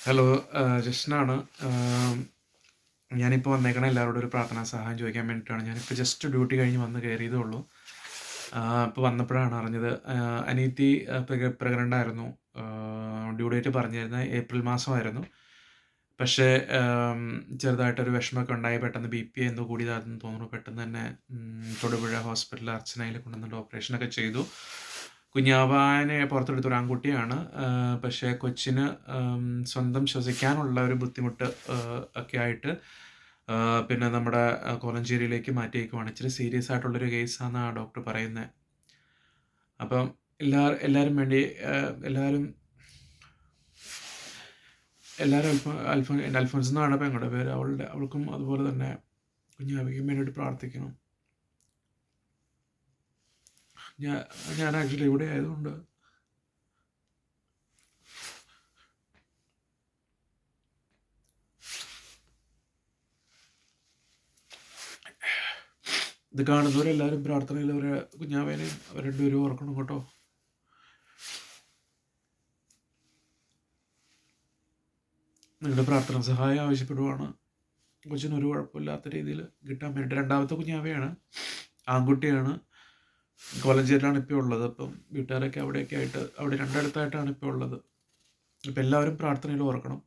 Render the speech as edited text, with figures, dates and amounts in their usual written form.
Hello, ജസ്റ്റിനാണ്. ഞാനിപ്പോൾ വന്നേക്കണ എല്ലാവരോടും ഒരു പ്രാർത്ഥനാ സഹായം ചോദിക്കാൻ വേണ്ടിയിട്ടാണ്. ഞാനിപ്പോൾ ജസ്റ്റ് ഡ്യൂട്ടി കഴിഞ്ഞ് വന്ന് കയറിയതേ ഉള്ളൂ. ഇപ്പോൾ വന്നപ്പോഴാണ് അറിഞ്ഞത്. അനിയത്തി പ്രഗ്നൻ്റ് ആയിരുന്നു. ഡ്യൂ ഡേറ്റ് പറഞ്ഞിരുന്നത് ഏപ്രിൽ മാസമായിരുന്നു. പക്ഷേ ചെറുതായിട്ടൊരു വിഷമമൊക്കെ ഉണ്ടായി. പെട്ടെന്ന് BP എന്തോ കൂടിയതാണെന്ന് തോന്നുന്നു. പെട്ടെന്ന് തന്നെ തൊടുപുഴ ഹോസ്പിറ്റലിൽ അർച്ചനയിൽ കൊണ്ടുവന്നിട്ട് ഓപ്പറേഷനൊക്കെ ചെയ്തു. കുഞ്ഞാവാനെ പുറത്തെടുത്ത ഒരു ആൺകുട്ടിയാണ്. പക്ഷേ കൊച്ചിന് സ്വന്തം ശ്വസിക്കാനുള്ള ഒരു ബുദ്ധിമുട്ട് ഒക്കെ ആയിട്ട് പിന്നെ നമ്മുടെ കോലഞ്ചേരിയിലേക്ക് മാറ്റിയേക്കുവാണ്. ഇച്ചിരി സീരിയസ് ആയിട്ടുള്ളൊരു കേസാണെന്നാണ് ഡോക്ടർ പറയുന്നത്. അപ്പം എല്ലാവരും വേണ്ടി എല്ലാവരും അൽഫോൻസ് എന്നാണ് പെങ്ങളുടെ പേര്. അവൾക്കും അതുപോലെ തന്നെ കുഞ്ഞാവയ്ക്കും വേണ്ടിയിട്ട് പ്രാർത്ഥിക്കണം. ഞാൻ ആക്ച്വലി ഇവിടെ ആയതുകൊണ്ട് ഇത് കാണുന്നവരെല്ലാവരും പ്രാർത്ഥനയിൽ അവരെ കുഞ്ഞാവേനെയും അവർ രണ്ടുപേരും ഓർക്കണം കേട്ടോ. നിങ്ങളുടെ പ്രാർത്ഥന സഹായം ആവശ്യപ്പെടുവാണ്. കൊച്ചിനൊരു കുഴപ്പമില്ലാത്ത രീതിയിൽ കിട്ടാൻ വേണ്ടി. രണ്ടാമത്തെ കുഞ്ഞാവയാണ്, ആൺകുട്ടിയാണ്. കോലഞ്ചേരിയിലാണ് ഇപ്പോൾ ഉള്ളത്. അപ്പം വീട്ടുകാരൊക്കെ അവിടെയൊക്കെ ആയിട്ട് അവിടെ രണ്ടിടത്തായിട്ടാണ് ഇപ്പോൾ ഉള്ളത്. അപ്പം എല്ലാവരും പ്രാർത്ഥനയിൽ ഓർക്കണം.